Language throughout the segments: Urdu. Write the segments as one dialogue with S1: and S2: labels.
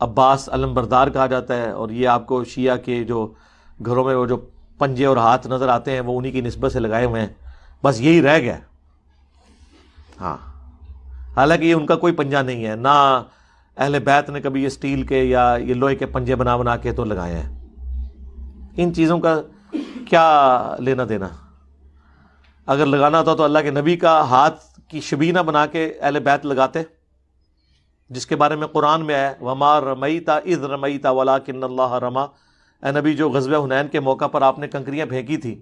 S1: عباس علمبردار کہا جاتا ہے، اور یہ آپ کو شیعہ کے جو گھروں میں وہ جو پنجے اور ہاتھ نظر آتے ہیں وہ انہی کی نسبت سے لگائے ہوئے ہیں، بس یہی رہ گیا. ہاں، حالانکہ یہ ان کا کوئی پنجہ نہیں ہے، نہ اہل بیت نے کبھی یہ اسٹیل کے یا یہ لوہے کے پنجے بنا بنا کے تو لگائے ہیں. ان چیزوں کا کیا لینا دینا؟ اگر لگانا ہوتا تو اللہ کے نبی کا ہاتھ کی شبینہ بنا کے اہل بیت لگاتے، جس کے بارے میں قرآن میں ہے وَمَا رَمَيْتَ إِذْ رَمَيْتَ وَلَٰكِنَّ اللَّهَ رَمَىٰ. اے نبی، جو غزوہ حنین کے موقع پر آپ نے کنکریاں پھینکی تھی،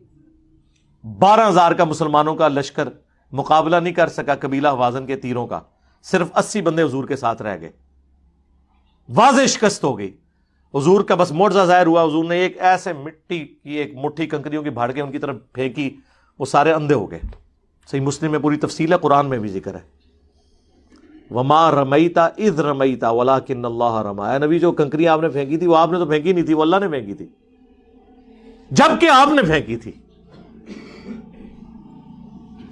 S1: 12,000 کا مسلمانوں کا لشکر مقابلہ نہیں کر سکا قبیلہ حوازن کے تیروں کا، صرف 80 بندے حضور کے ساتھ رہ گئے، واضح شکست ہو گئی. حضور کا بس معجزہ ظاہر ہوا، حضور نے ایک ایسے مٹی کی ایک مٹھی کنکریوں کی بھاڑ کے ان کی طرف پھینکی، وہ سارے اندھے ہو گئے. صحیح مسلم میں پوری تفصیل ہے، قرآن میں بھی ذکر ہے وَمَا رَمَيْتَ إِذْ رَمَيْتَ وَلَٰكِنَّ اللَّهَ رَمَىٰ. اے نبی، جو کنکریاں آپ نے پھینکی تھی وہ آپ نے تو پھینکی نہیں تھی، وہ اللہ نے پھینکی تھی، جبکہ آپ نے پھینکی تھی.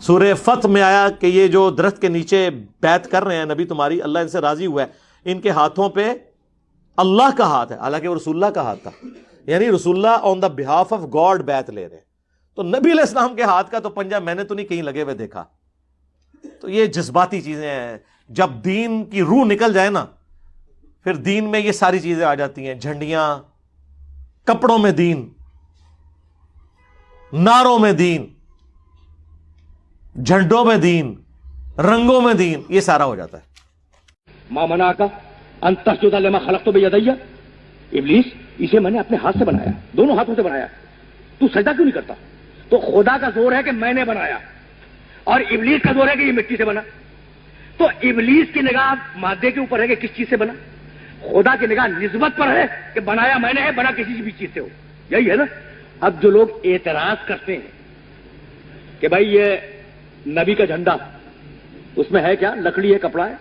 S1: سورہ فتح میں آیا کہ یہ جو درخت کے نیچے بیعت کر رہے ہیں نبی تمہاری، اللہ ان سے راضی ہوا ہے، ان کے ہاتھوں پہ اللہ کا ہاتھ ہے، حالانکہ وہ رسول اللہ کا ہاتھ تھا. یعنی رسول اللہ آن دا بہاف آف گاڈ بیعت لے رہے ہیں، تو نبی علیہ السلام کے ہاتھ کا تو پنجہ میں نے تو نہیں کہیں لگے ہوئے دیکھا. تو یہ جذباتی چیزیں ہیں. جب دین کی روح نکل جائے نا، پھر دین میں یہ ساری چیزیں آ جاتی ہیں، جھنڈیاں، کپڑوں میں دین، نعروں میں دین، جھنڈوں میں دین، رنگوں میں دین، یہ سارا ہو جاتا ہے.
S2: ما منعک ان تسجد لما خلقت بیدی، ابلیس اسے میں نے اپنے ہاتھ سے بنایا، دونوں ہاتھوں سے بنایا، تو سجدہ کیوں نہیں کرتا؟ تو خدا کا زور ہے کہ میں نے بنایا، اور ابلیس کا زور ہے کہ یہ مٹی سے بنا. تو ابلیس کی نگاہ مادے کے اوپر ہے کہ کس چیز سے بنا، خدا کی نگاہ نسبت پر ہے کہ بنایا میں نے ہے، بنا کسی بھی چیز سے ہو. یہی ہے نا. اب جو لوگ اعتراض کرتے ہیں کہ بھائی یہ نبی کا جھنڈا، اس میں ہے کیا؟ لکڑی ہے، کپڑا ہے،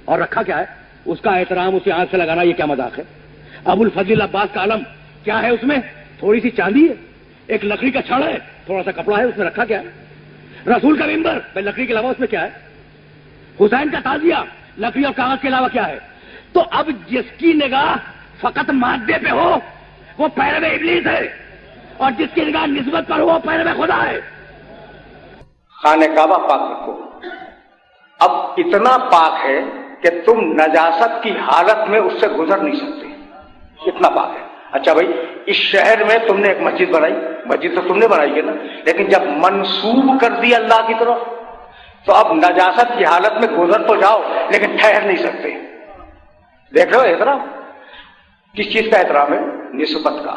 S2: اور رکھا کیا ہے؟ اس کا احترام، اسے آنکھ سے لگانا، یہ کیا مذاق ہے؟ ابو الفضل عباس کا علم کیا ہے؟ اس میں تھوڑی سی چاندی ہے، ایک لکڑی کا چھڑ ہے، تھوڑا سا کپڑا ہے، اس میں رکھا کیا ہے؟ رسول کا ممبر، بھائی لکڑی کے علاوہ اس میں کیا ہے؟ حسین کا تعزیہ، لکڑی اور کاغذ کے علاوہ کیا ہے؟ تو اب جس کی نگاہ فقط مادے پہ ہو وہ پیرو ابلیس ہے، اور جس کی نگاہ نسبت پر ہو وہ پیرو خدا ہے.
S3: خانہ کعبہ پاک رکھو. اب اتنا پاک ہے کہ تم نجاست کی حالت میں اس سے گزر نہیں سکتے، اتنا پاک ہے. اچھا بھائی، اس شہر میں تم نے ایک مسجد بنائی، مسجد تو تم نے بنائی ہے نا، لیکن جب منسوب کر دی اللہ کی طرف تو اب نجاست کی حالت میں گزر تو جاؤ لیکن ٹھہر نہیں سکتے. دیکھ رہے ہو احترام کس چیز کا احترام ہے؟ نسبت کا.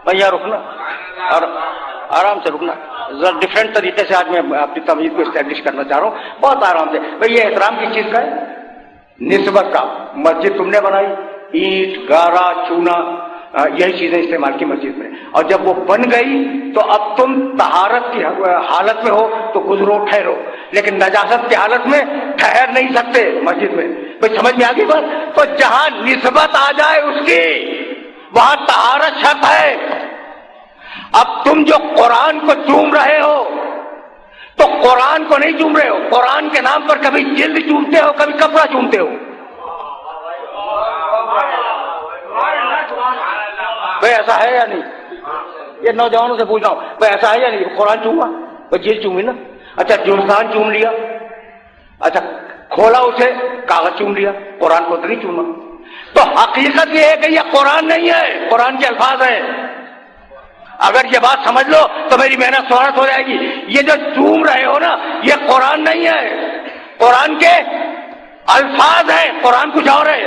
S3: بھیا رکنا اور آرام سے رکنا، ذرا ڈفرینٹ طریقے سے آج میں اپنی تمیز کو اسٹیبلش کرنا چاہ رہا ہوں، بہت آرام سے. بھئی یہ احترام کس چیز کا ہے؟ نسبت کا. مسجد تم نے بنائی، اینٹ، گارا، چونا، یہی چیزیں استعمال کی مسجد میں، اور جب وہ بن گئی تو اب تم طہارت کی حالت میں ہو تو گزرو، ٹھہرو، لیکن نجاست کی حالت میں ٹھہر نہیں سکتے مسجد میں. بھئی سمجھ میں آ گئی بات؟ تو جہاں نسبت آ جائے اس کی، وہاں طہارت شرط ہے. اب تم جو قرآن کو چوم رہے ہو تو قرآن کو نہیں چوم رہے ہو، قرآن کے نام پر کبھی جلد چومتے ہو، کبھی کپڑا چومتے ہو. بھئی ایسا ہے یا نہیں؟ یہ نوجوانوں سے پوچھ رہا ہوں، بھئی ایسا ہے یا نہیں؟ قرآن چوما، بھئی جلد چومی نا. اچھا جلسان چوم لیا، اچھا کھولا اسے، کاغذ چوم لیا، قرآن کو تو نہیں چوما. تو حقیقت یہ ہے کہ یہ قرآن نہیں ہے، قرآن کے الفاظ ہیں. اگر یہ بات سمجھ لو تو میری محنت سہولت ہو جائے گی. یہ جو چوم رہے ہو نا، یہ قرآن نہیں ہے، قرآن کے الفاظ ہیں، قرآن کچھ اور ہے.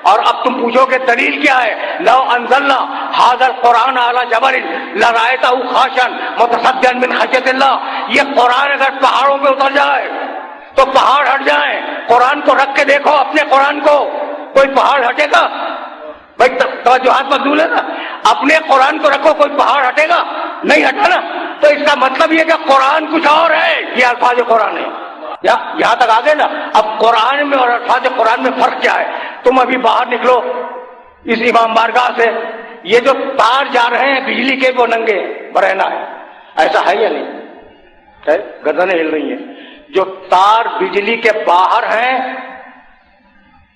S3: اور اب تم پوچھو کہ دلیل کیا ہے؟ لو انزلنا ھذا القرآن علی جبل لرأیتہ خاشعا متصدعا من خشیۃ اللہ. یہ قرآن اگر پہاڑوں پہ اتر جائے تو پہاڑ ہٹ جائیں. قرآن کو رکھ کے دیکھو، اپنے قرآن کو، کوئی پہاڑ ہٹے گا؟ بھائی توجہات مقبول ہے نا. اپنے قرآن کو رکھو، کوئی پہاڑ ہٹے گا؟ نہیں ہٹا نا. تو اس کا مطلب یہ کہ قرآن کچھ اور ہے، یہ الفاظ قرآن ہے. یہاں تک آگے نا. اب قرآن میں اور الفاظ قرآن میں فرق کیا ہے؟ تم ابھی باہر نکلو اس امام بارگاہ سے، یہ جو تار جا رہے ہیں بجلی کے وہ ننگے برہنا ہے، ایسا ہے یا نہیں؟ گردنیں ہل رہی ہیں. جو تار بجلی کے باہر ہیں